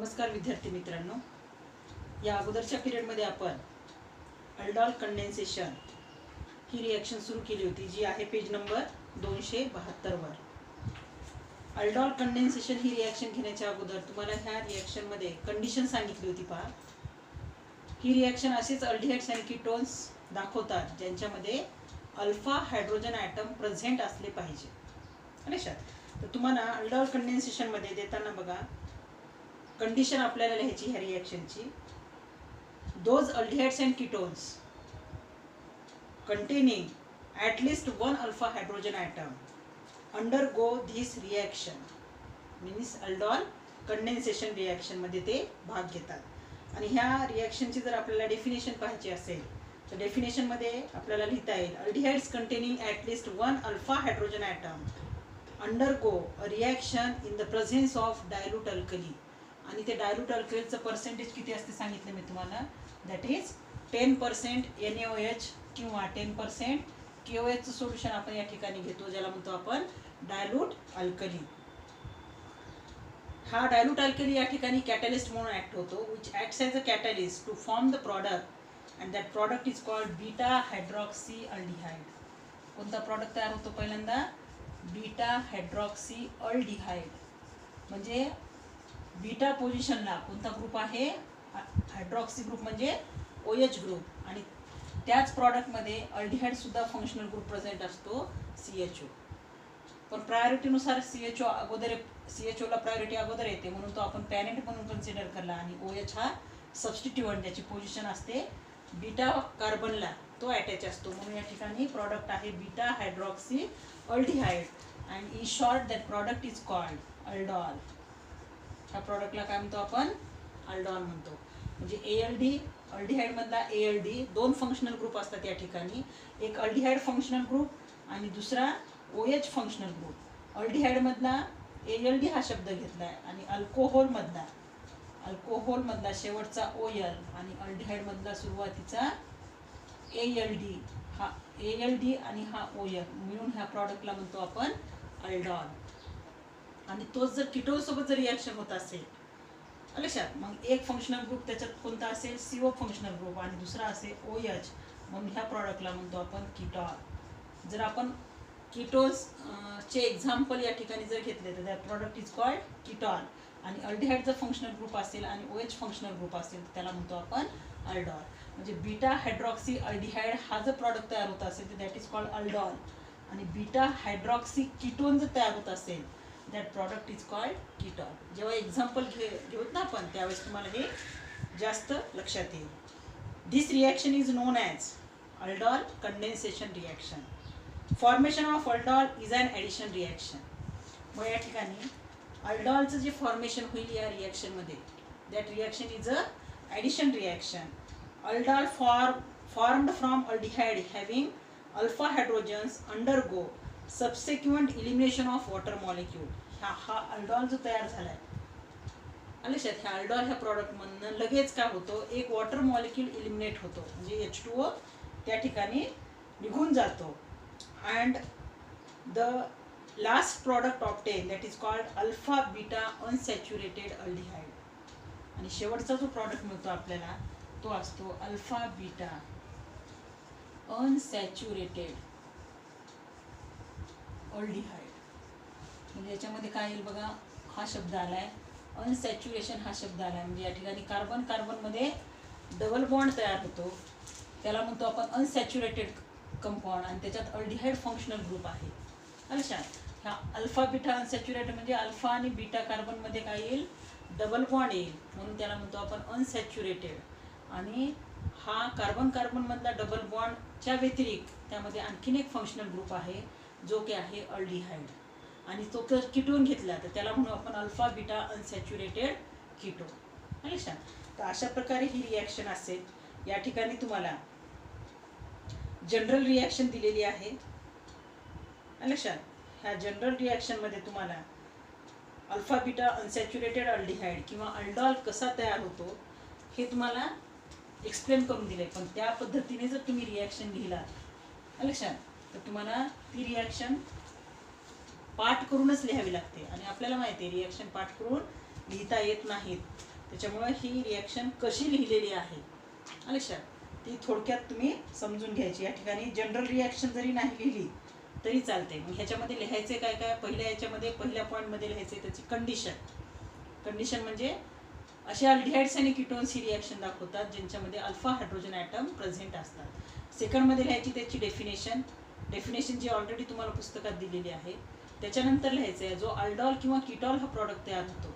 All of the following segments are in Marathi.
नमस्कार विद्यार्थी मित्रांनो, या अगोदरच्या पिरियडमध्ये आपण अल्डॉल कंडेन्सेशन ही रिॲक्शन सुरू केली होती, जी आहे पेज नंबर 272 वर. अल्डॉल कंडेन्सेशन ही रिॲक्शन घेण्याच्या अगोदर तुम्हाला ह्या रिॲक्शनमध्ये कंडिशन सांगितली होती. पहा, ही रिॲक्शन असेच अल्डिहाइड्स आणि कीटोन्स दाखवतात ज्यांच्यामध्ये अल्फा हायड्रोजन ॲटम प्रेझेंट असले पाहिजे. लक्षात. तर तुम्हाला अल्डॉल कंडेन्सेशनमध्ये देताना बघा, कंडिशन आपल्याला लिहायची ह्या रिॲक्शनची. Those aldehydes and ketones containing at least one alpha hydrogen atom undergo this reaction means aldol condensation reaction मध्ये ते भाग घेतात. आणि ह्या रिॲक्शनची जर आपल्याला डेफिनेशन पाहायची असेल तर डेफिनेशन मध्ये आपल्याला लिहिता येईल, aldehydes containing at least one alpha hydrogen atom undergo a reaction in the presence of dilute alkali. आणि ते डायल्यूट अल्कलीचं पर्सेंटेज किती असते सांगितलं मी तुम्हाला, दॅट इज 10% NaOH किंवा 10% KOH सोल्युशन आपण या ठिकाणी घेतो, ज्याला म्हणतो आपण डायल्यूट अल्कली. हा डायल्यूट अल्कली या ठिकाणी कॅटलिस्ट म्हणून ऍक्ट होतो, which acts as a catalyst to form the product and that product is called beta hydroxy aldehyde. कोणता प्रॉडक्ट तयार होतो पहिल्यांदा? Beta hydroxy aldehyde. म्हणजे बीटा पोझिशनला कोणता ग्रुप आहे? हायड्रॉक्सी ग्रुप म्हणजे OH ग्रुप. आणि त्याच प्रॉडक्टमध्ये अल्डिहाइड सुद्धा फंक्शनल ग्रुप प्रेझेंट असतो, CHO. पण प्रायोरिटीनुसार CHO अगोदर, CHOला प्रायोरिटी अगोदर येते म्हणून तो आपण पॅरेंट म्हणून कन्सिडर करला. आणि OH हा सबस्टिट्यूएंट, ज्याची पोझिशन असते बीटा कार्बनला, तो अटॅच असतो. म्हणून या ठिकाणी प्रॉडक्ट आहे beta hydroxy aldehyde. And in short that product is called aldol. ह्या प्रॉडक्टला काय म्हणतो आपण? अल्डॉल म्हणतो. म्हणजे ALD, अल्डिहाइड मधला ALD, दोन फंक्शनल ग्रुप असतात या ठिकाणी. एक अल्डिहाइड फंक्शनल ग्रुप आणि दुसरा OH फंक्शनल ग्रुप. अल्डिहाइड मधला ALD हा शब्द घेतलाय आणि अल्कोहोल मधला शेवटचा OL आणि अल्डिहाइड मधला सुरुवातीचा ALD. हा ALD आणि हा OL मिळून ह्या प्रॉडक्टला म्हणतो आपण अल्डॉल. आणि तोच जर कीटोन सोबत जर रिॲक्शन होत असेल लक्षात, मग एक फंक्शनल ग्रुप त्याच्यात कोणता असेल? CO functional group. आणि दुसरा असेल OH. म्हणून ह्या प्रॉडक्टला म्हणतो आपण कीटॉन. जर आपण कीटोन्स चे एक्झाम्पल या ठिकाणी जर घेतले तर दॅट प्रॉडक्ट इज कॉल्ड कीटॉन. आणि अल्डिहाइड जर फंक्शनल ग्रुप असेल आणि OH फंक्शनल ग्रुप असेल तर त्याला म्हणतो आपण अल्डॉल. म्हणजे बीटा हायड्रॉक्सी अल्डिहाइड हा जर प्रॉडक्ट तयार होत असेल तर दॅट इज कॉल्ड अल्डॉल. आणि बीटा हायड्रॉक्सी कीटोन जर तयार होत असेल दॅट प्रॉडक्ट इज कॉल्ड कीटॉन. जेव्हा एक्झाम्पल घेऊत ना आपण त्यावेळेस तुम्हाला हे जास्त लक्षात येईल. This reaction is known as aldol condensation reaction. Formation of aldol is an addition reaction. मग या ठिकाणी अल्डॉलचं जे फॉर्मेशन होईल या रिॲक्शनमध्ये, that reaction is a addition reaction. Aldol formed from aldehyde having alpha hydrogens undergo subsequent elimination of water molecule. हा अल्डॉल जो तयार झालाय लक्षात, ह्या अल्डॉल ह्या प्रॉडक्टमधनं लगेच काय होतो? एक वॉटर मॉलिक्यूल इलिमिनेट होतो, म्हणजे H2O त्या ठिकाणी निघून जातो. And the last product obtain that is called alpha beta unsaturated aldehyde. आणि शेवटचा जो प्रॉडक्ट मिळतो आपल्याला तो असतो अल्फा बीटा अनसॅच्युरेटेड अल्डिहाइड. म्हणजे याच्यामध्ये काय येईल बघा, हा शब्द आलाय अनसॅच्युरेशन, हा शब्द आलाय. म्हणजे या ठिकाणी कार्बन कार्बनमध्ये डबल बॉन्ड तयार होतो, त्याला म्हणतो आपण अनसॅच्युरेटेड कंपाऊंड. आणि त्याच्यात अल्डिहाइड फंक्शनल ग्रुप आहे. लक्षात, ह्या अल्फा बीटा अनसॅच्युरेटेड म्हणजे अल्फा आणि बीटा कार्बनमध्ये काय येईल? डबल बॉन्ड येईल, म्हणून त्याला म्हणतो आपण अनसॅच्युरेटेड. आणि हा कार्बन कार्बनमधला डबल बॉन्डच्या व्यतिरिक्त त्यामध्ये आणखीन एक फंक्शनल ग्रुप आहे जो की आहे अल्डिहाइड. आणि तो जर कीटोन घेतला तर त्याला म्हणू आपण अल्फा बीटा अनसॅच्युरेटेड कीटोन. लक्षात. तर अशा प्रकारे ही रिॲक्शन असेल. या ठिकाणी तुम्हाला जनरल रिॲक्शन दिलेली आहे लक्षात. ह्या जनरल रिॲक्शनमध्ये तुम्हाला अल्फा बीटा अनसॅच्युरेटेड अल्डिहाइड किंवा अल्डॉल कसा तयार होतो हे तुम्हाला एक्सप्लेन करून दिले. पण त्या पद्धतीने जर तुम्ही रिॲक्शन लिहिला लक्षात तर तुम्हाला ती रिॲक्शन पाठ करूनच लिहावी लागते. आणि आपल्याला माहिती आहे रिॲक्शन पाठ करून लिहिता येत नाहीत. त्याच्यामुळे ही रिॲक्शन कशी लिहिलेली आहे लक्षात, ती थोडक्यात तुम्ही समजून घ्यायची. या ठिकाणी जनरल रिॲक्शन जरी नाही लिहिली तरी चालते. मग ह्याच्यामध्ये लिहायचे काय काय, पहिल्या पॉईंटमध्ये लिहायचे त्याची कंडिशन म्हणजे असे अल्डिहाइड्स आणि कीटोन्स ही रिॲक्शन दाखवतात ज्यांच्यामध्ये अल्फा हायड्रोजन ॲटम प्रेझेंट असतात. सेकंडमध्ये लिहायची त्याची डेफिनेशन जी ऑलरेडी तुम्हाला पुस्तकात दिलेली आहे. त्याच्यानंतर लिहायचं आहे जो अल्डॉल किंवा कीटॉल हा प्रॉडक्ट तयार होतो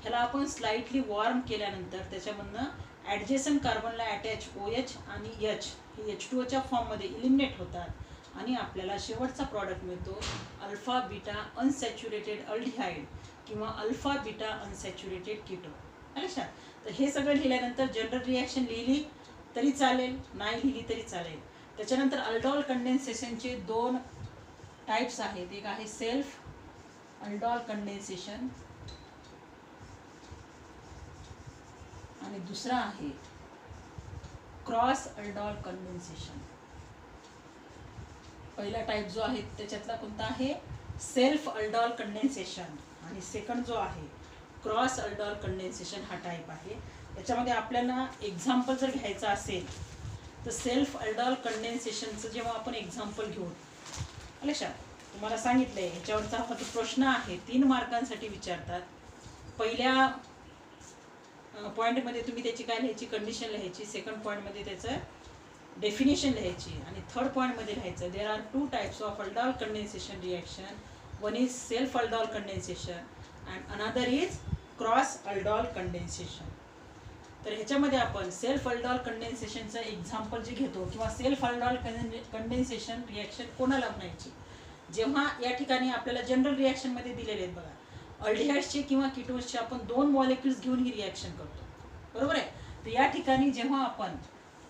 ह्याला आपण स्लाइटली वॉर्म केल्यानंतर त्याच्यामधनं ॲडजेसंट कार्बनला अटॅच OH आणि H हे H2O फॉर्ममध्ये इलिमिनेट होतात आणि आपल्याला शेवटचा प्रॉडक्ट मिळतो अल्फा बीटा अनसॅच्युरेटेड अल्डिहाइड किंवा अल्फा बीटा अनसॅच्युरेटेड कीटो. लक्षात. तर हे सगळं लिहिल्यानंतर जनरल रिॲक्शन लिहिली तरी चालेल, नाही लिहिली तरी चालेल. त्याच्यानंतर अल्डॉल कंडेन्सेशनचे 2 टाइप्स आहेत. एक आहे सेल्फ अल्डॉल कंडेन्सेशन आणि दुसरा आहे क्रॉस अल्डॉल कंडेन्सेशन. पहिला टाइप जो आहे त्याच्यातला कोणता आहे सेल्फ अल्डॉल कंडेन्सेशन आणि सेकंड जो आहे क्रॉस अल्डॉल कंडेन्सेशन हा टाइप आहे. याच्यामध्ये आपल्याला एक्झाम्पल जर घ्यायचं असेल तर सेल्फ अल्डॉल कंडेन्सेशनचं जेव्हा आपण एक्झाम्पल घेऊ लक्षात, तुम्हाला सांगितलंय ह्याच्यावरचा हा जो प्रश्न आहे 3 मार्कांसाठी विचारतात. पहिल्या पॉईंटमध्ये तुम्ही त्याची काय लिहायची, कंडिशन लिहायची. सेकंड पॉईंटमध्ये त्याचं डेफिनेशन लिहायची आणि थर्ड पॉईंटमध्ये लिहायचं there are 2 types of aldol condensation reaction. One is self aldol condensation and another is cross aldol condensation. तर ह्याच्यामध्ये आपण सेल्फ अल्डॉल कंडेन्सेशनचं एक्झाम्पल जे घेतो किंवा सेल्फ अल्डॉल कंडेन्सेशन रिॲक्शन कोणाला म्हणायची, जेव्हा या ठिकाणी आपल्याला जनरल रिॲक्शनमध्ये दिलेले आहेत बघा अल्डिहाइड्सचे किंवा कीटोन्सचे आपण 2 मॉलिक्युल्स घेऊन ही रिॲक्शन करतो, बरोबर आहे. तर या ठिकाणी जेव्हा आपण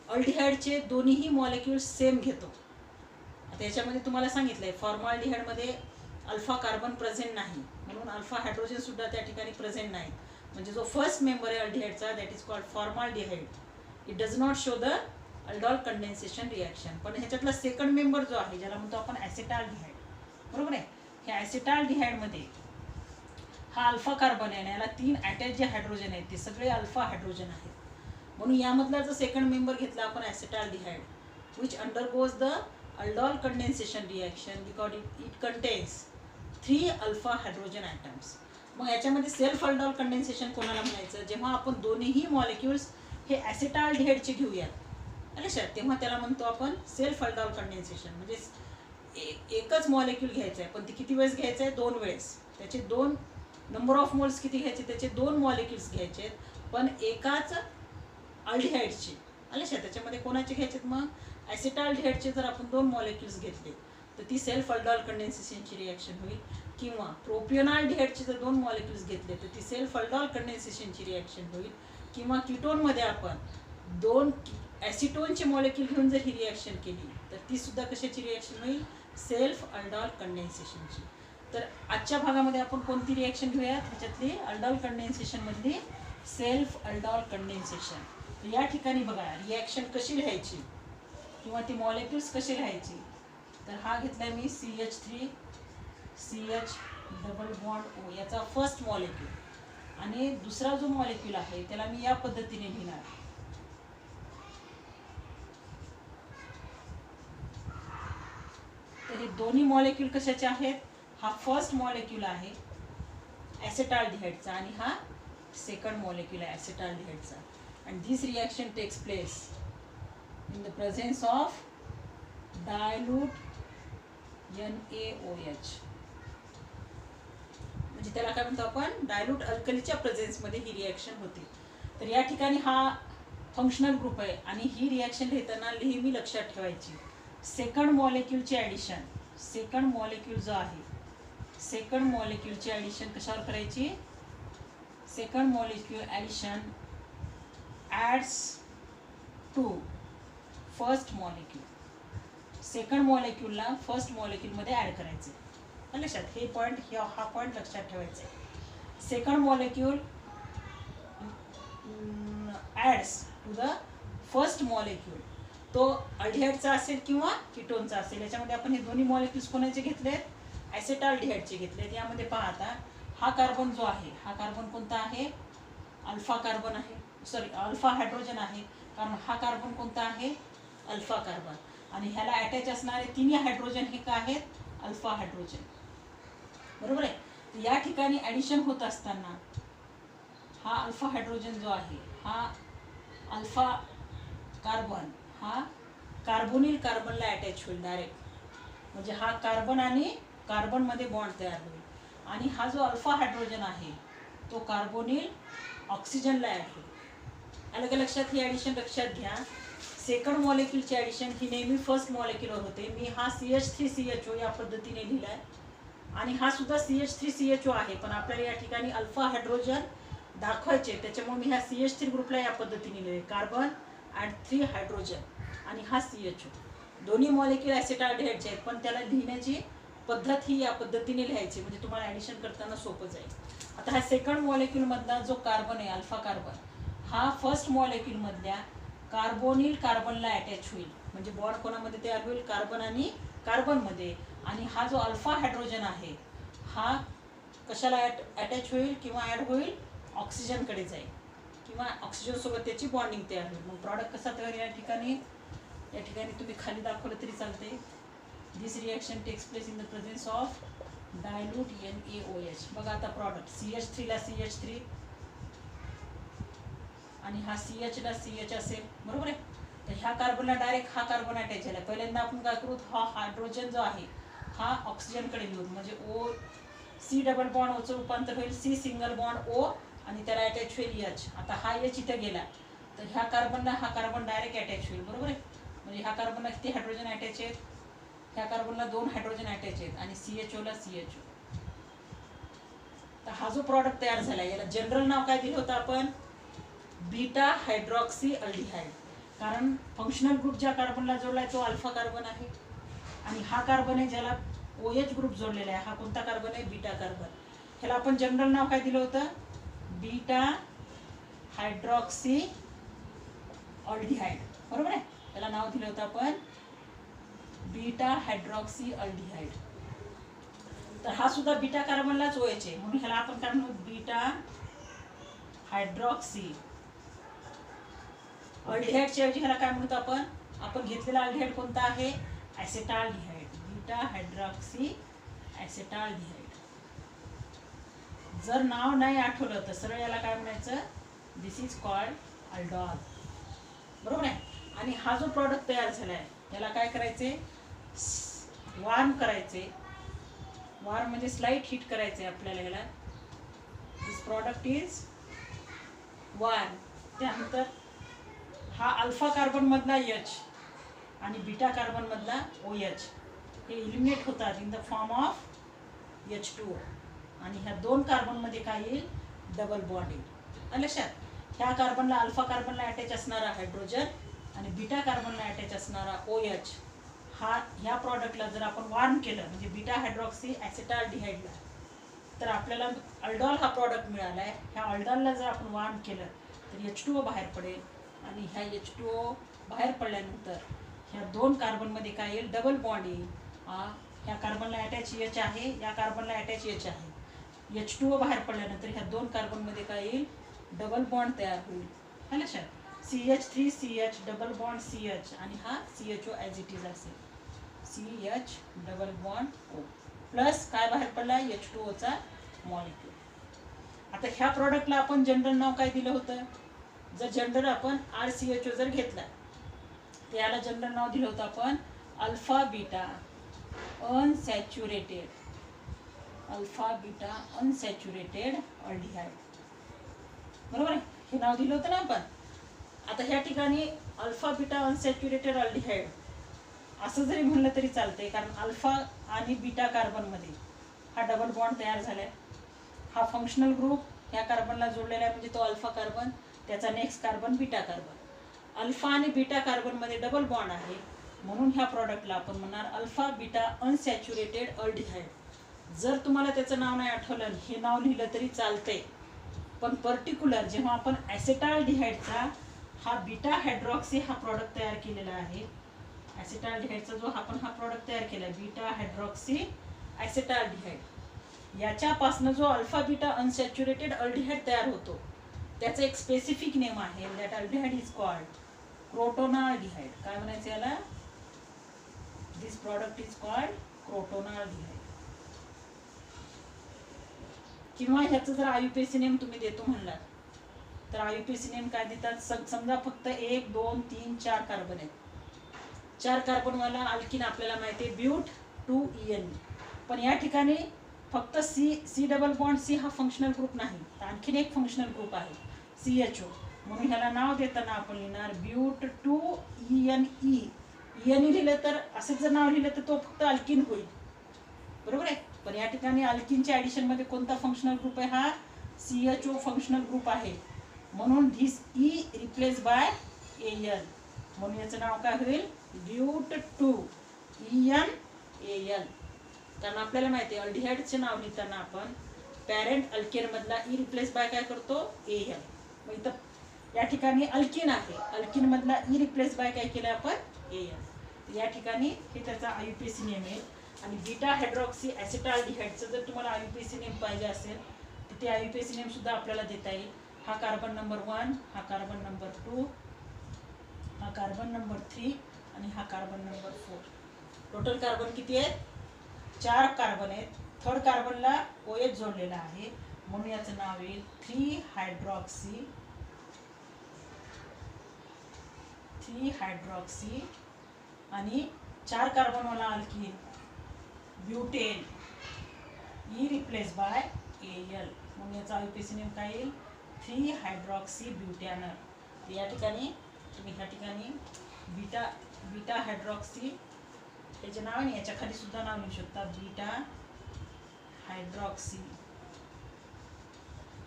अल्डिहाइडचे दोन्हीही मॉलिक्युल्स सेम घेतो, आता याच्यामध्ये तुम्हाला सांगितलंय फॉर्मल्डिहाइडमध्ये अल्फा कार्बन प्रेझेंट नाही म्हणून अल्फा हायड्रोजन सुद्धा त्या ठिकाणी प्रेझेंट नाही. म्हणजे जो फर्स्ट मेंबर आहे अल्डिहाइडचा that is called formaldehyde. It does not show the aldol condensation reaction. पण ह्याच्यातला सेकंड मेंबर जो आहे ज्याला म्हणतो आपण ॲसेटाल्डिहाइड, बरोबर आहे. ह्या ॲसेटाल्डिहाइडमध्ये हा अल्फा कार्बन आहे आणि याला 3 अटॅच जे हायड्रोजन आहेत ते सगळे अल्फा हायड्रोजन आहेत. म्हणून यामधला जो सेकंड मेंबर घेतला आपण acetaldehyde which undergoes the aldol condensation reaction because it contains 3 alpha hydrogen atoms. मग याच्यामध्ये सेल्फ अल्डॉल कंडेन्सेशन कोणाला म्हणायचं, जेव्हा आपण दोन्हीही मॉलिक्युल्स हे ॲसेटाल्डिहाइडचे घेऊयात लक्षात, तेव्हा त्याला म्हणतो आपण सेल्फ अल्डॉल कंडेन्सेशन. म्हणजे एकच मॉलिक्यूल घ्यायचं आहे पण ते किती वेळेस घ्यायचं आहे, 2 वेळेस. त्याचे 2 नंबर ऑफ मोल्स किती घ्यायचे, त्याचे 2 मॉलिक्युल्स घ्यायचे आहेत पण एकाच अल्डिहाइडचे लक्षात. त्याच्यामध्ये कोणाचे घ्यायचे मग ॲसेटाल्डिहाइडचे जर आपण 2 मॉलिक्युल्स घेतले तर ती सेल्फ अल्डॉल कंडेन्सेशनची रिॲक्शन होईल. किंवा प्रोपियोनाल्डिहाइडचे जर 2 मॉलिक्युल्स घेतले तर ती सेल्फ अल्डॉल कंडेन्सेशनची रिॲक्शन होईल. किंवा कीटोनमध्ये आपण 2 ॲसिटोनचे मॉलिक्यूल घेऊन जर ही रिॲक्शन केली तर ती सुद्धा कशाची रिॲक्शन होईल, सेल्फ अल्डॉल कंडेन्सेशनची. तर आजच्या भागामध्ये आपण कोणती रिॲक्शन घेऊयात, ह्याच्यातली अल्डॉल कंडेन्सेशनमधली सेल्फ अल्डॉल कंडेन्सेशन. तर या ठिकाणी बघा रिॲक्शन कशी लिहायची किंवा ती मॉलिक्युल्स कशी लिहायची. तर हा घेतलाय मी CH3 CH double bond O याचा फर्स्ट मॉलिक्यूल आणि दुसरा जो मॉलिक्यूल आहे त्याला मी या पद्धतीने लिहिणार. तर हे दोन्ही मॉलिक्यूल कशाचे आहेत, हा फर्स्ट मॉलिक्यूल आहे ॲसेटाल्डिहाइडचा आणि हा सेकंड मॉलिक्यूल आहे ॲसेटाल्डिहाइडचा. And this reaction takes place in the presence of dilute NaOH. म्हणजे त्याला काय म्हणतो आपण डायल्यूट अल्कलीच्या प्रेझेन्समध्ये ही रिॲक्शन होते. तर या ठिकाणी हा फंक्शनल ग्रुप आहे आणि ही रिॲक्शन लिहिताना नेहमी लक्षात ठेवायची सेकंड मॉलिक्यूलचे ॲडिशन. सेकंड मॉलिक्यूल जो आहे सेकंड मॉलिक्यूलची ॲडिशन कशावर करायची, second molecule addition adds to first molecule. Second मॉलिक्यूलला फर्स्ट मॉलिक्यूलमध्ये ॲड करायचं लक्षात. हे पॉईंट हा पॉईंट लक्षात ठेवायचा आहे. Second molecule adds to the first molecule, तो अल्डिहाइडचा असेल किंवा कीटोनचा असेल. याच्यामध्ये आपण हे दोन्ही मॉलिक्यूल्स कोणाचे घेतलेत, ॲसेटाल्डिहाइडचे घेतलेत. यामध्ये पहा आता हा कार्बन जो आहे हा कार्बन कोणता आहे, अल्फा कार्बन आहे, सॉरी अल्फा हायड्रोजन आहे, कारण हा कार्बन कोणता आहे, अल्फा कार्बन. आणि ह्याला अटॅच असणारे तिन्ही हायड्रोजन हे काय आहेत, अल्फा हायड्रोजन. बरोबर आहे. या ठिकाणी ॲडिशन होत असताना हा अल्फा हायड्रोजन जो आहे, हा अल्फा कार्बन हा कार्बोनिल कार्बनला अटॅच होईल डायरेक्ट. म्हणजे हा कार्बन आणि कार्बनमध्ये बॉन्ड तयार होईल. आणि हा जो अल्फा हायड्रोजन आहे तो कार्बोनिल ऑक्सिजनला ॲड होईल. अलग लक्षात, ही ॲडिशन लक्षात घ्या. सेकंड मॉलिक्यूलची ॲडिशन ही नेहमी फर्स्ट मॉलिक्यूलवर होते. मी हा CH3CHO या पद्धतीने लिहिला आहे आणि हा सुद्धा CH3CHO आहे, पण आपल्याला या ठिकाणी अल्फा हायड्रोजन दाखवायचे, त्याच्यामुळे मी ह्या CH3 ग्रुपला या पद्धतीने लिहिले, कार्बन अँड 3 हायड्रोजन आणि हा CHO. दोन्ही मॉलिक्यूल ॲसिटाल्डिहाइडचे आहेत, पण त्याला लिहिण्याची पद्धत ही या पद्धतीने लिहायची, म्हणजे तुम्हाला ॲडिशन करताना सोपं जाईल. आता हा सेकंड मॉलिक्यूलमधला जो कार्बन आहे, अल्फा कार्बन, हा फर्स्ट मॉलिक्यूलमधल्या कार्बोनिल कार्बनला अटॅच होईल. म्हणजे बॉन्ड कोणामध्ये तयार होईल, कार्बन आणि कार्बनमध्ये. आणि हा जो अल्फा हायड्रोजन आहे हा कशाला अटॅच होईल किंवा ॲड होईल, ऑक्सिजनकडे जाईल किंवा ऑक्सिजनसोबत त्याची बॉन्डिंग तयार होईल. मग प्रॉडक्ट कसा तयार, या ठिकाणी तुम्ही खाली दाखवलं तरी चालते. This reaction takes place in the presence of dilute NaOH. बघा आता प्रॉडक्ट, CH3ला CH3 आणि हा CHला CH असेल, बरोबर आहे. तर ह्या कार्बनला डायरेक्ट हा कार्बन अटॅच झाला. पहिल्यांदा आपण काय करू, हा हायड्रोजन जो आहे हा ऑक्सिजनकडे घेऊ, म्हणजे C डबल बॉन्ड ओचं रूपांतर होईल C सिंगल बॉन्ड O आणि त्याला अटॅच होईल H. आता हा H इथे गेला तर ह्या कार्बनला हा कार्बन डायरेक्ट अटॅच होईल, बरोबर आहे. म्हणजे ह्या कार्बनला किती हायड्रोजन अटॅच आहेत, ह्या कार्बनला 2 हायड्रोजन अटॅच आहेत आणि CHOला CHO. तर हा जो प्रॉडक्ट तयार झाला याला जनरल नाव काय दिलं होतं आपण, बीटा हायड्रॉक्सी अल्डिहाइड. कारण फंक्शनल ग्रुप ज्या कार्बनला जोडलाय तो अल्फा कार्बन आहे आणि हा कार्बन आहे ज्याला OH ग्रुप जोडलेला आहे, हा कोणता कार्बन आहे, बीटा कार्बन. ह्याला आपण जनरल नाव काय दिलं होतं, बीटा हायड्रॉक्सी अल्डिहाइड, बरोबर आहे. त्याला नाव दिलं होतं आपण बीटा हायड्रॉक्सी अल्डिहाइड. तर हा सुद्धा बीटा कार्बनलाच OH आहे, म्हणून ह्याला आपण काय म्हणू, बीटा हायड्रॉक्सी अल्डिहाइडच्या ऐवजी ह्याला काय म्हणतो आपण घेतलेला अल्डिहाइड कोणता आहे, ॲसिटाल्डिहाइड, बीटा हायड्रॉक्सी ॲसिटाल्डिहाइड. जर नाव नाही आठवलं तर सरळ याला काय म्हणायचं, दिस इज कॉल्ड अल्डॉल, बरोबर आहे. आणि हा जो प्रॉडक्ट तयार झाला आहे याला काय करायचे, वार्म करायचे. वार्म म्हणजे स्लाइट हीट करायचे आपल्याला याला. This product is warm. त्यानंतर हा अल्फा कार्बन मधला H आणि बीटा कार्बन मधला OH हे इलिमिनेट होतात in the form of H2O. आणि ह्या 2 कार्बन मध्ये काय येईल, डबल बॉन्ड येईल. लक्षात, ह्या कार्बनला अल्फा कार्बनला अटॅच असणारा हायड्रोजन आणि बीटा कार्बनला अटॅच असणारा OH हा ह्या प्रॉडक्टला जर आपण वार्म केलं म्हणजे बीटा हायड्रॉक्सी ॲसिटाल्डिहाइडला, तर आपल्याला अल्डॉल हा प्रॉडक्ट मिळाला आहे. ह्या अल्डॉलला जर आपण वार्म केलं तर H2O बाहेर पडेल आणि ह्या H2O बाहेर पडल्यानंतर ह्या 2 कार्बनमध्ये काय येईल, डबल बॉन्ड येईल. ह्या कार्बनला अटॅच H आहे, या कार्बनला अटॅच H आहे. H2O बाहेर पडल्यानंतर ह्या 2 कार्बनमध्ये काय येईल, डबल बॉन्ड तयार होईल. है लक्षात, CH3CH डबल बॉन्ड CH आणि हा CHO ॲज इट इज असेल, CH double bond O plus काय बाहेर पडला, H2Oचा मॉलिक्यूल. आता ह्या प्रॉडक्टला आपण जनरल नाव काय दिलं होतं, जर जनरल आपण RCHO जर घेतला तर याला जनरल नाव दिलं होतं आपण alpha beta unsaturated, alpha beta unsaturated aldehyde, बरोबर आहे. हे नाव दिलं होतं ना आपण. आता ह्या ठिकाणी अल्फा बीटा अनसॅच्युरेटेड अल्डिहाइड असं जरी म्हणलं तरी चालतंय, कारण अल्फा आणि बीटा कार्बनमध्ये हा डबल बॉन्ड तयार झालाय. हा फंक्शनल ग्रुप ह्या कार्बनला जोडलेला आहे म्हणजे तो अल्फा कार्बन, त्याचा next carbon beta carbon. Alpha आणि बीटा कार्बनमध्ये डबल बॉन्ड आहे म्हणून ह्या प्रॉडक्टला आपण म्हणणार अल्फा बीटा अनसॅच्युरेटेड अल्डिहाइड. जर तुम्हाला त्याचं नाव नाही आठवलं हे नाव लिहिलं तरी चालतंय, पण पर्टिक्युलर जेव्हा आपण ॲसिटाल्डिहाइडचा हा बीटा हायड्रॉक्सी हा प्रॉडक्ट तयार केलेला आहे, ॲसिटाल्डिहाइडचा जो आपण हा प्रॉडक्ट तयार केला आहे बीटा हायड्रॉक्सी ॲसिटाल्डिहाइड, याच्यापासून जो अल्फा बीटा अनसॅच्युरेटेड अल्डिहाइड तयार होतो त्याचं एक स्पेसिफिक नेम आहे. That aldehyde is called crotonaldehyde. काय म्हणायचं याला? This product is called crotonaldehyde. किंवा ह्याचं जर आयुपीएसी नेम तुम्ही देतो म्हणलात तर आयुपीएसी नेम काय देतात? समजा फक्त 1 2 3 4 कार्बन आहेत. 4 कार्बनवाला अल्किन आपल्याला माहिती आहे ब्यूट 2EN. पण या ठिकाणी फक्त सी डबल बॉन्ड सी हा फंक्शनल ग्रुप नाही, तर आणखीन एक फंक्शनल ग्रुप आहे CHO. म्हणून ह्याला नाव देताना आपण लिहिणार ब्यूट 2ENE. ENE लिहिलं तर असंच जर नाव लिहिलं तर तो फक्त अल्किन होईल, बरोबर आहे. पण या ठिकाणी अल्किनच्या ॲडिशन मध्ये कोणता फंक्शनल ग्रुप आहे? हा CHO फंक्शनल ग्रुप आहे. म्हणून this E replace by AL. म्हणून याचं नाव काय होईल? ब्यूट 2ENAL. कारण आपल्याला माहिती आहे अल्डिहाइडचे नाव लिहिताना आपण पॅरेंट अल्केन मधला E रिप्लेस बाय काय करतो? AL. मग इथं या ठिकाणी अल्किन आहे, अल्किन मधला E रिप्लेस बाय काय केलं आपण? AL. या ठिकाणी हे त्याचा आयुपीएसी नेम आहे. आणि बीटा हायड्रॉक्सी ॲसिटाल्डिहाइडचं जर तुम्हाला आयुपीएसी नेम पाहिजे असेल तर ते आयुपीएसी नेम सुद्धा आपल्याला देता येईल. हा कार्बन नंबर 1, हा कार्बन नंबर 2, हा कार्बन नंबर 3 आणि हा कार्बन नंबर 4. टोटल कार्बन किती आहेत? 4 कार्बन आहेत. थर्ड कार्बनला OH जोडलेला आहे म्हणून याचं नाव येईल 3 हायड्रॉक्सी. आणि 4 कार्बनवाला alkene butane E replace by AL. म्हणून याचा आयुपीएसी नेम काय येईल? 3 हायड्रॉक्सी ब्यूटॅनल. या ठिकाणी तुम्ही ह्या ठिकाणी बीटा हायड्रॉक्सी त्याचे नाव आहे, याच्या खाली सुद्धा नाव लिहू शकता बीटा हायड्रॉक्सी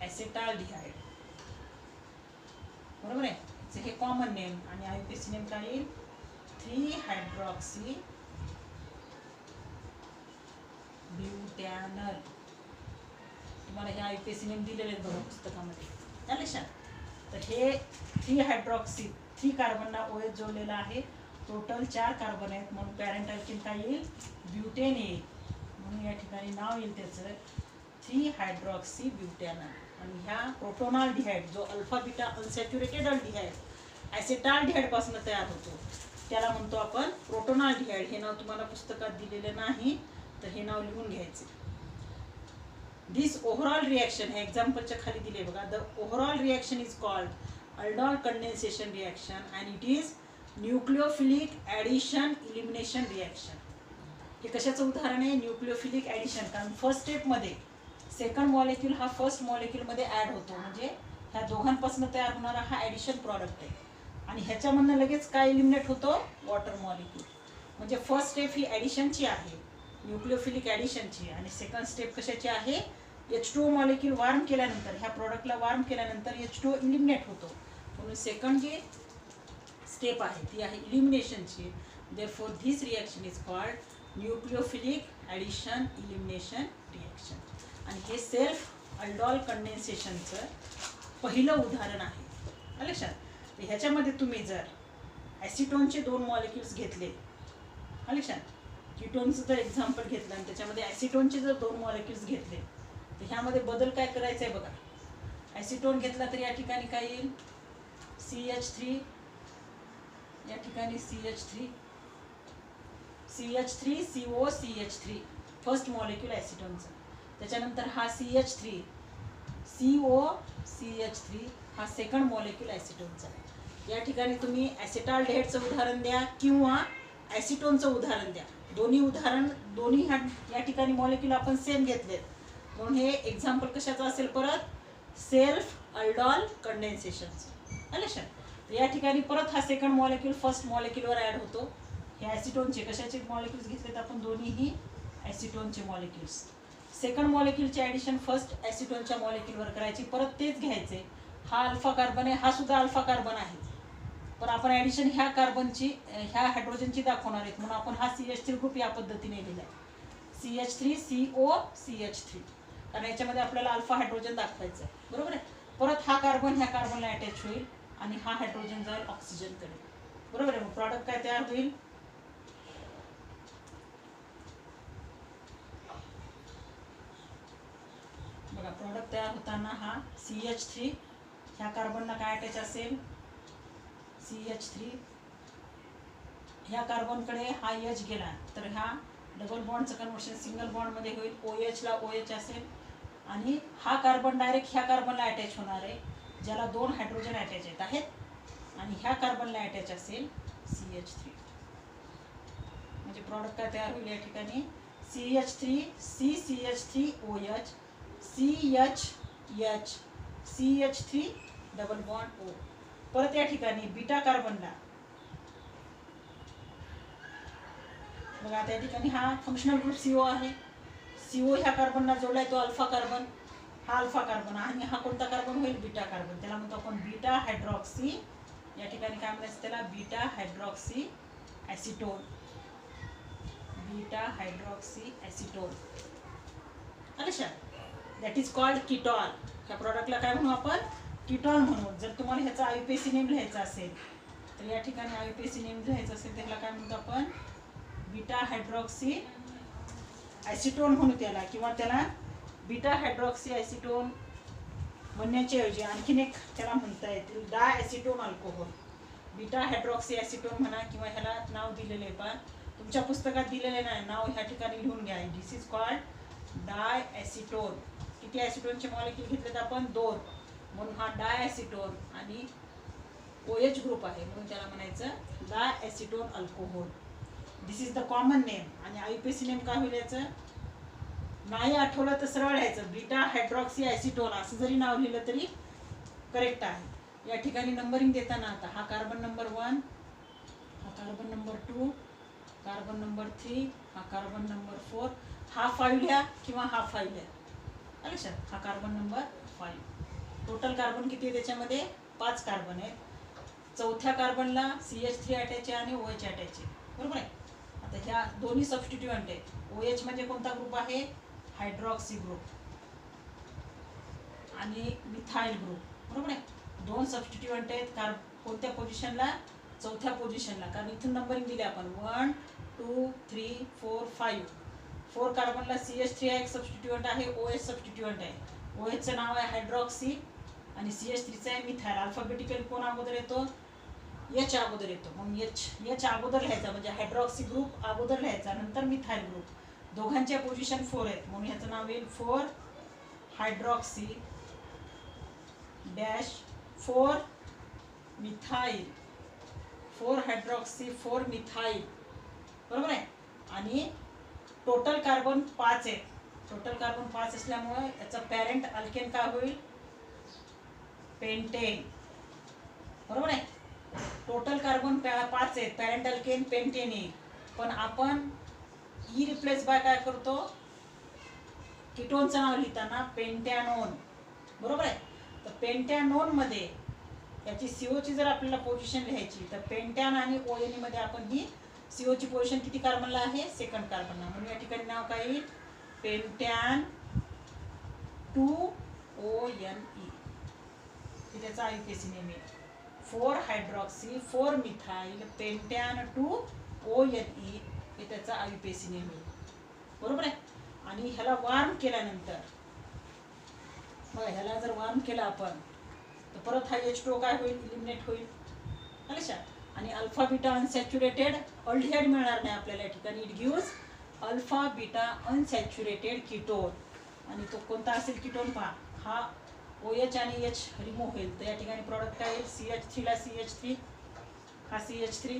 ॲसिटाल्डिहाइड, बरोबर आहे. हे कॉमन नेम. आणि आयुपीएसी नेम काय येईल? 3 हायड्रॉक्सी ब्यूटॅनल. तुम्हाला हे आयुपीएसी नेम दिलेले आहेत बघा पुस्तकामध्ये, लक्षात. तर हे 3 हायड्रॉक्सी 3 कार्बनला OH जोडलेला आहे. टोटल 4 कार्बन आहेत म्हणून पॅरेंट अल्किन काय येईल? ब्यूटेन येईल. म्हणून या ठिकाणी नाव येईल त्याचं 3 हायड्रॉक्सी ब्यूटॅनल. आणि ह्या क्रोटोनाल्डिहाइड जो अल्फा बीटा अनसॅच्युरेटेड अल्डिहाइड ॲसिटाल्डिहाइड पासून तयार होतो त्याला म्हणतो आपण क्रोटोनाल्डिहाइड. हे नाव तुम्हाला पुस्तकात दिलेलं नाही तर हे नाव लिहून घ्यायचे. दिस ओव्हरऑल रिॲक्शन हे एक्झाम्पलच्या खाली दिले बघा. The overall reaction is called aldol condensation reaction and it is nucleophilic addition elimination reaction. हे कशाचं उदाहरण आहे? Nucleophilic addition. कारण फर्स्ट स्टेपमध्ये सेकंड मॉलिक्यूल हा फर्स्ट मॉलिक्यूलमध्ये ॲड होतो, म्हणजे ह्या दोघांपासून तयार होणारा हा ॲडिशन प्रॉडक्ट आहे. आणि ह्याच्यामधनं लगेच काय इलिमिनेट होतो? Water molecule. म्हणजे फर्स्ट स्टेप ही ॲडिशनची आहे, न्यूक्लिओफिलिक ॲडिशनची. आणि सेकंड स्टेप कशाची आहे? H2O मॉलिक्यूल वार्म केल्यानंतर, ह्या प्रॉडक्टला वार्म केल्यानंतर H2O इलिमिनेट होतो. म्हणून सेकंड जी स्टेप आहे ती आहे इलिमिनेशनची. Therefore this reaction is called nucleophilic addition elimination reaction. आणि हे सेल्फ अल्डॉल कंडेन्सेशनचं पहिलं उदाहरण आहे, लक्षात. तर ह्याच्यामध्ये तुम्ही जर ॲसिटोनचे 2 मॉलिक्युल्स घेतले, लक्षात, कीटोनचं जर एक्झाम्पल घेतलं आणि त्याच्यामध्ये ॲसिटोनचे जर 2 मॉलिक्युल्स घेतले तर ह्यामध्ये बदल काय करायचा आहे बघा. ॲसिटोन घेतला तर या ठिकाणी काय येईल? CH3, या ठिकाणी CH3 CO CH3 first molecule ॲसिटोनचा. त्याच्यानंतर हा CH3 CO CH3 हा सेकंड मॉलिक्यूल ॲसिटोनचा. या ठिकाणी तुम्ही ॲसिटाल्डिहाइडचं उदाहरण द्या किंवा ॲसिटोनचं उदाहरण द्या. दोन्ही या ठिकाणी मॉलिक्यूल आपण सेम घेतलेत म्हणून हे एक्झाम्पल कशाचं असेल? परत सेल्फ अल्डॉल कंडेन्सेशनचं, लक्षात. तर या ठिकाणी परत हा सेकंड मॉलिक्यूल फर्स्ट मॉलिक्यूलवर ॲड होतो. हे ॲसिटोनचे कशाचे मॉलिक्यूल्स घेतलेत आपण? दोन्हीही ॲसिटोनचे मॉलिक्यूल्स. सेकंड मॉलिक्यूलचे ॲडिशन फर्स्ट ॲसिटोनच्या मॉलिक्यूलवर करायची, परत तेच घ्यायचे. हा अल्फा कार्बन आहे, हा सुद्धा अल्फा कार्बन आहे, पण आपण ॲडिशन ह्या कार्बनची ह्या हायड्रोजनची दाखवणार आहेत म्हणून आपण हा CH3 ग्रुप या पद्धतीने लिहिला आहे. CH3 CO CH3, कारण याच्यामध्ये आपल्याला अल्फा हायड्रोजन दाखवायचं आहे, बरोबर आहे. परत हा कार्बन ह्या कार्बनला अटॅच होईल आणि हा हायड्रोजन जाईल ऑक्सिजनकडे, बरोबर आहे. मग प्रॉडक्ट काय तयार होईल? बघा, प्रॉडक्ट तयार होताना हा CH3 ह्या कार्बनला काय अटॅच असेल CH3. ह्या कार्बनकडे हा H गेला तर ह्या डबल बॉन्डचं कन्व्हर्शन सिंगल बॉन्डमध्ये होईल. OH ला OH असेल आणि हा कार्बन डायरेक्ट ह्या कार्बनला अटॅच होणार आहे ज्याला 2 हायड्रोजन अटॅच आहेत आणि ह्या कार्बनला अटॅच असेल CH3. म्हणजे प्रॉडक्ट काय तयार होईल या ठिकाणी CH3 CCH3OH CHH CH3 double bond O. परत या ठिकाणी बीटा कार्बनला बघा त्या ठिकाणी हा फंक्शनल ग्रुप CO आहे. CO ह्या कार्बनला जोडलाय तो अल्फा कार्बन. हा अल्फा कार्बन आणि हा कोणता कार्बन होईल बीटा कार्बन. त्याला म्हणतो आपण बीटा हायड्रॉक्सी. या ठिकाणी काय म्हणायचं त्याला beta hydroxy acetone. Beta hydroxy acetone लक्षात. That is called ketol. ह्या प्रॉडक्टला काय म्हणू आपण कीटॉल म्हणू. जर तुम्हाला ह्याचा IUPAC नेम लिहायचा असेल तर या ठिकाणी IUPAC नेम लिहायचं असेल त्याला काय म्हणतो आपण बीटा हायड्रॉक्सी ॲसिटोन म्हणू त्याला. किंवा त्याला बीटा हायड्रॉक्सी ॲसिटोन म्हणण्याच्या ऐवजी आणखीन एक त्याला म्हणता येतील डायॲसिटोन अल्कोहोल. बीटा हायड्रॉक्सी ॲसिटोन म्हणा किंवा ह्याला नाव दिलेले आहे पहा तुमच्या पुस्तकात दिलेले नाही नाव ह्या ठिकाणी लिहून घ्या. दिस इज कॉल्ड डायॲसिटोन. किती ॲसिटोनचे मॉलिक्यूल घेतलेत आपण 2 म्हणून हा डायॲसिटोन आणि OH ग्रुप आहे म्हणून त्याला म्हणायचं diacetone alcohol. This is the common name. आणि IUPAC नेम काय होईल याचं नाही आठवलं तर सरळ लिहायचं बीटा हायड्रॉक्सी ॲसिटोन असं जरी नाव लिहिलं तरी करेक्ट आहे. या ठिकाणी नंबरिंग देताना आता हा कार्बन नंबर 1 हा कार्बन नंबर 2 कार्बन नंबर 3 हा कार्बन नंबर 4 हा 5 लिहा किंवा हा 5 लिहा लक्षात. हा कार्बन नंबर 5. टोटल कार्बन किती आहे त्याच्यामध्ये 5 कार्बन आहेत. चौथ्या कार्बनला CH3 अटॅच आहे आणि OH अटॅच आहे बरोबर आहे. आता ह्या दोन्ही सबस्टिट्यूएंट आहेत. OH म्हणजे कोणता ग्रुप आहे हायड्रॉक्सी ग्रुप आणि मिथाइल ग्रुप बरोबर आहे. 2 सबस्टिट्यूएंट आहेत कोणत्या पोझिशनला चौथ्या पोझिशनला कारण इथून नंबरिंग दिले आपण 1 2 3 4 5. 4 कार्बनला CH3 एक सबस्टिट्यूएंट आहे OH सबस्टिट्यूएंट आहे. OHचं नाव आहे हायड्रॉक्सी आणि CH3चं आहे मिथाइल. अल्फाबेटिकली कोण अगोदर येतो H अगोदर येतो मग H अगोदर लिहायचा म्हणजे हायड्रॉक्सी ग्रुप अगोदर लिहायचा नंतर मिथाइल ग्रुप. दोघांच्या पोझिशन 4 आहेत म्हणून ह्याचं नाव येईल 4 hydroxy dash 4 methyl 4 hydroxy 4 methyl बरोबर आहे. आणि टोटल कार्बन 5 आहेत. टोटल कार्बन 5 असल्यामुळे याचा पॅरेंट अल्केन काय होईल पेंटेन बरोबर आहे. टोटल कार्बन 5 आहेत पॅरेंट अल्केन पेंटेन येईल. पण आपण ई रिप्लेस बाय काय करतो कीटोनचं नाव लिहिताना पेंटॅनोन बरोबर आहे. तर पेंटॅनोन मध्ये याची CO ची जर आपल्याला पोझिशन लिहायची तर पेंटॅन आणि ONE मध्ये आपण ही CO ची पोझिशन किती कार्बनला आहे सेकंड कार्बनला म्हणून या ठिकाणी नाव काय येईल पेंटॅन 2ONE. हे त्याचा IUPAC नेम आहे 4 हायड्रॉक्सी 4 मिथाइल पेंटॅन 2ONE हे त्याचा IUPAC नेम आहे बरोबर आहे. आणि ह्याला वार्म केल्यानंतर मग ह्याला जर वार्म केला आपण तर परत हा H2O काय होईल इलिमिनेट होईल लक्षात. आणि अल्फा बीटा अनसॅच्युरेटेड अल्डिहाइड मिळणार नाही आपल्याला या ठिकाणी. It gives alpha beta unsaturated ketone. आणि तो कोणता असेल कीटोन पहा हा OH आणि H रिमूव्ह होईल तर या ठिकाणी प्रॉडक्ट काय येईल CH3 ला CH3 हा CH3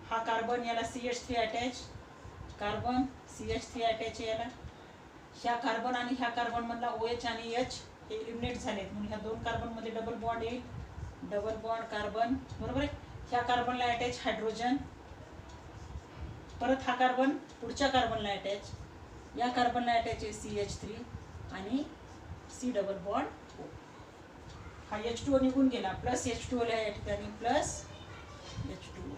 हा कार्बन याला CH3 attach carbon CH3 attach याला. ह्या कार्बन आणि ह्या कार्बन मधला OH आणि H हे इलिमिनेट झालेत म्हणून ह्या 2 कार्बन मध्ये डबल बॉन्ड येईल डबल बॉन्ड कार्बन बरोबर आहे. ह्या कार्बनला अटॅच हायड्रोजन परत हा कार्बन पुढच्या कार्बनला अटॅच या कार्बनला अटॅच आहे CH3 आणि C डबल बॉन्ड O. हा H2O निघून गेला प्लस H2O ला या ठिकाणी प्लस H2O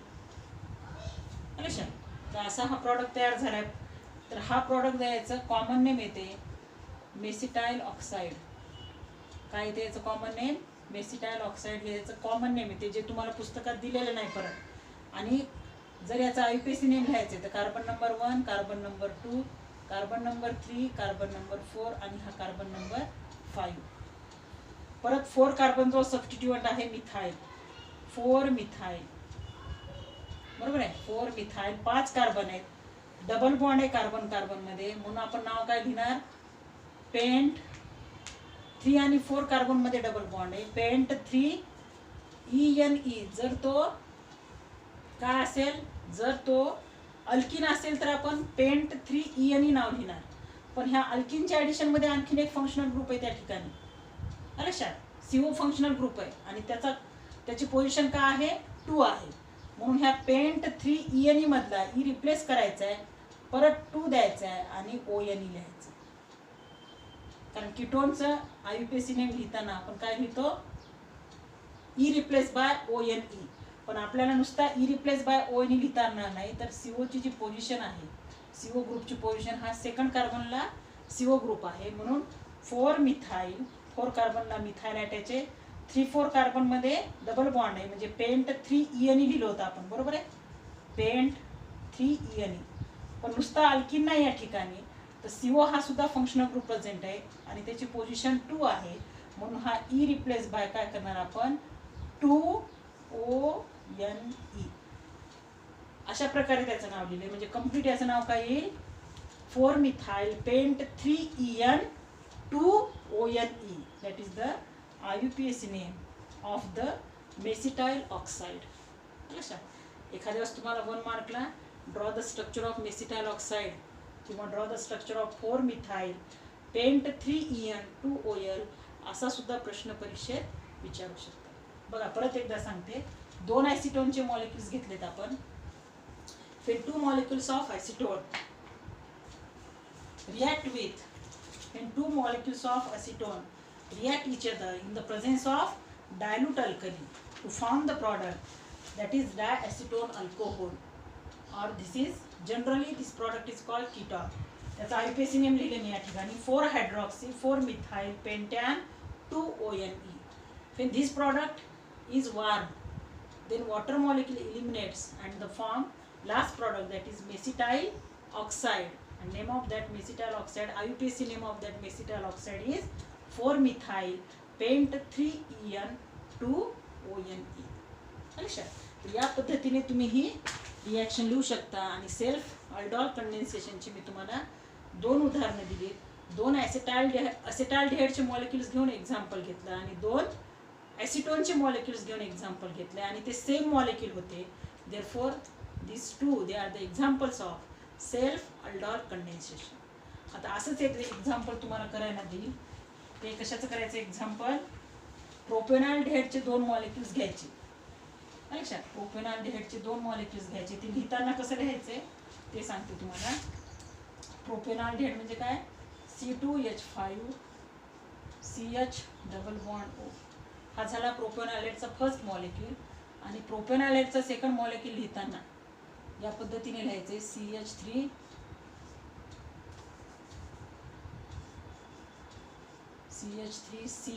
लक्षात. तर असा हा प्रॉडक्ट तयार झालाय. तर हा प्रॉडक्ट द्यायचं कॉमन नेम येते मेसिटाइल ऑक्साईड. काय येते याचं कॉमन नेम मेसिटाइल ऑक्साईड हे याचं कॉमन नेम येते जे तुम्हाला पुस्तकात दिलेलं नाही परत. आणि जर याचा IUPAC नेम लिहायचे तर carbon number 1 carbon number 2 carbon number 3 carbon number 4 आणि हा कार्बन नंबर 5. परत 4 कार्बनचा सबस्टिट्यूएंट आहे मिथाइल, 4 मिथाइल, बरोबर आहे. 4 मिथाइल, 5 कार्बन आहेत, डबल बॉन्ड आहे कार्बन कार्बन मध्ये, म्हणून आपण नाव काय लिहिणार, पेंट. 3 आणि 4 कार्बन मध्ये डबल बॉन्ड आहे, पेंट 3 ENE. जर तो काय असेल, जर तो अल्किन असेल तर आपण पेंट 3 ENE नाव लिहिणार. पण ह्या अल्किनच्या ॲडिशन मध्ये आणखीन एक फंक्शनल ग्रुप आहे त्या ठिकाणी, लक्षात. CO फंक्शनल ग्रुप आहे आणि त्याची पोझिशन काय आहे, 2 आहे. म्हणून ह्या पेंट 3 ENE मधला ई रिप्लेस करायचा आहे, परत 2 द्यायचा आहे आणि ONE लिहायचं. कारण कीटोनचं IUPAC नेम लिहिताना आपण काय लिहितो, ई रिप्लेस बाय ONE. पण आपल्याला नुसता ई रिप्लेस बाय ONE लिहिता येणार नाही, तर COची जी पोझिशन आहे, CO ग्रुपची पोझिशन, हा सेकंड कार्बनला CO ग्रुप आहे. म्हणून 4 मिथाइल, 4 कार्बनला मिथाइल अटॅच आहे, 3-4 कार्बन मध्ये डबल बॉन्ड आहे, म्हणजे पेंट 3 ENE लिहिलं होतं आपण, बरोबर आहे, पेंट 3 ENE. पण नुसता अल्किन नाही या ठिकाणी, तर CO हा सुद्धा फंक्शनल ग्रुप प्रेझेंट आहे आणि त्याची पोझिशन 2 आहे. म्हणून हा ई रिप्लेस बाय काय करणार आपण, 2ONE. अशा प्रकारे त्याचं नाव लिहिले, म्हणजे कंप्लीट याचं नाव काय येईल, 4 methyl pent 3 EN 2ONE. That is the IUPAC name of the mesityl oxide. लक्षात. एखाद्या वेळेस तुम्हाला 1 मार्कला draw the structure of mesityl oxide किंवा draw the structure of 4 methyl pent 3 EN 2OL असा सुद्धा प्रश्न परीक्षेत विचारू शकतात. बघा परत एकदा सांगते, 2 ॲसिटोनचे मॉलिक्युल्स घेतलेत आपण. When 2 molecules of acetone react with, when 2 molecules of acetone react each other in the presence of dilute alkali to form the product that is diacetone alcohol, or this product is called ketone. त्याचा IUPAC नेम लिहिले मी या ठिकाणी, 4-hydroxy 4-methyl pentan 2ONE. When this product is warm, then water molecule eliminates and the form last product, that is mesityl oxide, and name of that mesityl oxide, IUPAC name of that mesityl oxide is 4-methyl pent 3EN 2ONE. लक्षात. या पद्धतीने तुम्ही ही रिॲक्शन लिहू शकता. आणि सेल्फ अल्डॉल कंडेन्सेशनची मी तुम्हाला 2 उदाहरणं दिली. 2 असेटाल्डिहाइडचे मॉलिक्युल्स घेऊन एक्झाम्पल घेतलं आणि 2 ॲसिटोनचे मॉलिक्युल्स घेऊन एक्झाम्पल घेतले आणि ते सेम मॉलिक्युल होते. Therefore these two, they are the examples of self aldol condensation. आता असंच एक एक्झाम्पल तुम्हाला करायला देईल. ते कशाचं करायचं एक्झाम्पल, प्रोपेनॉल्डिहाइडचे 2 मॉलिक्युल्स घ्यायचे. लक्षात. प्रोपेनॉल्डिहाइडचे 2 मॉलिक्युल्स घ्यायचे. ते लिहिताना कसं लिहायचे ते सांगते तुम्हाला. प्रोपेनॉल्डिहाइड म्हणजे काय, C2H5 CH double bond O. हा झाला प्रोपेनॉल्डिहाइडचा फर्स्ट मॉलिक्युल. आणि प्रोपेनॉल्डिहाइडचा सेकंड मॉलिक्युल लिहिताना या पद्धतीने लिहायचे, CH3 CH3C.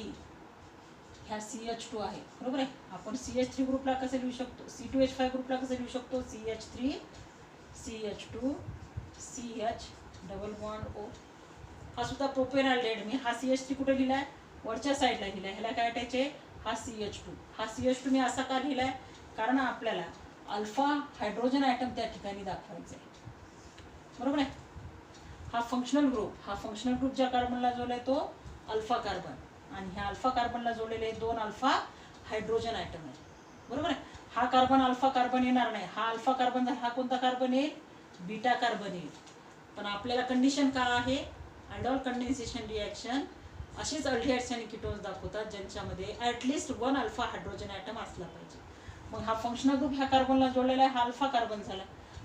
ह्या CH2 आहे, बरोबर आहे. आपण CH3 ग्रुपला कसं लिहू शकतो, C2H5 ग्रुपला कसं लिहू शकतो, CH3 CH2 CH double bond O. हा सुद्धा प्रोपेनॉल्डिहाइड. मी हा CH3 कुठे लिहिलाय, वरच्या साईडला लिहिलाय. ह्याला काय अटॅच आहे, हा CH2. हा CH2 मी असा का लिहिलाय, कारण आपल्याला अल्फा हायड्रोजन ॲटम त्या ठिकाणी दाखवायचा आहे, बरोबर आहे. हा फंक्शनल ग्रुप ज्या कार्बनला जोडलाय तो अल्फा कार्बन, आणि ह्या अल्फा कार्बनला जोडलेले 2 अल्फा हायड्रोजन ॲटम आहे, बरोबर आहे. हा कार्बन अल्फा कार्बन येणार नाही. हा अल्फा कार्बन झाला, हा कोणता कार्बन येईल, बीटा कार्बन येईल. पण आपल्याला कंडिशन काय आहे, अल्डॉल कंडेन्सेशन रिॲक्शन अशीच अल्डिहाइड्स आणि कीटोन्स दाखवतात ज्यांच्यामध्ये ॲटलिस्ट 1 अल्फा हायड्रोजन ॲटम असला पाहिजे. मग हा फंक्शनल ग्रुप ह्या कार्बनला जोडलेला आहे, हा अल्फा कार्बन झाला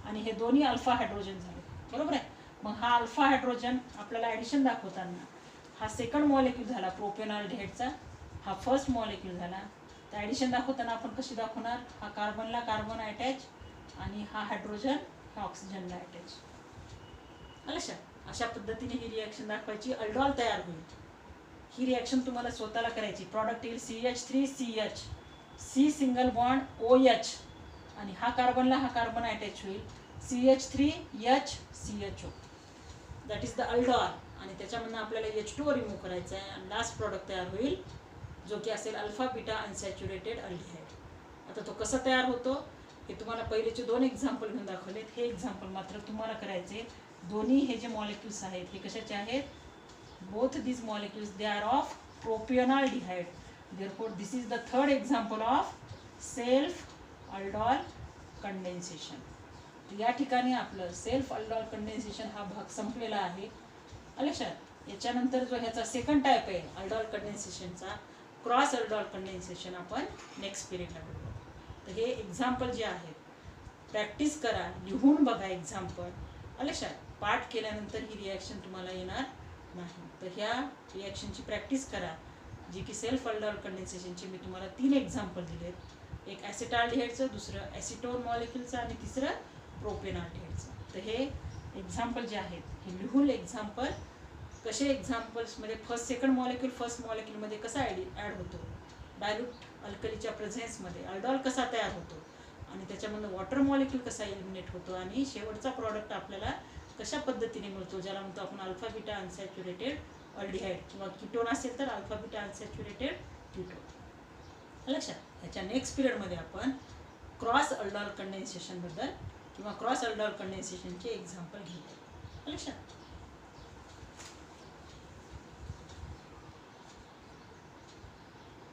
आणि हे दोन्ही अल्फा हायड्रोजन झाले, बरोबर आहे. मग हा अल्फा हायड्रोजन आपल्याला ॲडिशन दाखवताना हा सेकंड मॉलिक्यूल झाला प्रोपेनॉल्डिहाइडचा, हा फर्स्ट मॉलिक्यूल झाला. तर ॲडिशन दाखवताना आपण कशी दाखवणार, हा कार्बनला कार्बन अटॅच आणि हा हायड्रोजन हा ऑक्सिजनला अटॅच. लक्षात. अशा पद्धतीने ही रिॲक्शन दाखवायची, अल्डॉल तयार होईल. ही रिॲक्शन तुम्हाला स्वतःला करायची. प्रॉडक्ट येईल CH3CH C single bond OH आणि हा कार्बनला हा कार्बन अटॅच होईल CH3HCHO. That is the aldol. आणि त्याच्यामधून आपल्याला H2 रिमूव्ह करायचं आहे आणि लास्ट प्रॉडक्ट तयार होईल जो की असेल अल्फा बीटा अनसॅच्युरेटेड अल्डिहाइड. आता तो कसा तयार होतो हे तुम्हाला पहिलेचे 2 एक्झाम्पल घेऊन दाखवलेत. हे एक्झाम्पल मात्र तुम्हाला करायचे. दोन्ही हे जे मॉलिक्युल्स आहेत हे कशाचे आहेत? Both these molecules they are of propionaldehyde. Therefore this is the third example of self aldol condensation. या ठिकाणी आपलं सेल्फ अल्डॉल कंडेन्सेशन हा भाग संपलेला आहे. लक्षात. याच्यानंतर जो ह्याचा सेकंड टाईप आहे अल्डॉल कंडेन्सेशनचा, क्रॉस अल्डॉल कंडेन्सेशन, आपण नेक्स्ट पिरियडला बघू. तर हे एक्झाम्पल जे आहेत प्रॅक्टिस करा, लिहून बघा एक्झाम्पल. लक्षात. पाठ केल्यानंतर ही रिॲक्शन तुम्हाला येणार नाही. तर ह्या रिॲक्शनची प्रॅक्टिस करा, जी की सेल्फ अल्डॉल कंडेन्सेशनचे मी तुम्हाला 3 एक्झाम्पल दिलेत. एक ॲसिटाल्डिहाइडचं, दुसरं ॲसिटोन मॉलिक्युलचं आणि तिसरं प्रोपेनॉल्डिहाइडचं. तर हे एक्झाम्पल जे आहेत हे लिहून एक्झाम्पल कसे एक्झाम्पल्समध्ये फर्स्ट मॉलिक्युलमध्ये कसा ॲड होतो, डायल्यूट अल्कलीच्या प्रेझेन्समध्ये अल्डॉल कसा तयार होतो आणि त्याच्यामधून वॉटर मॉलिक्यूल कसा एलिमिनेट होतो आणि शेवटचा प्रॉडक्ट आपल्याला कशा पद्धतीने मिळतो, ज्याला म्हणतो आपण अल्फा बीटा अनसॅच्युरेटेड अल्डिहाइड, किंवा कीटोन असेल तर अल्फा बीटा अनसॅच्युरेटेड कीटोन. लक्षात. ह्याच्या नेक्स्ट पिरियडमध्ये आपण क्रॉस अल्डॉल कंडेन्सेशनबद्दल किंवा क्रॉस अल्डॉल कंडेन्सेशनचे एक्झाम्पल घेऊ. लक्षात.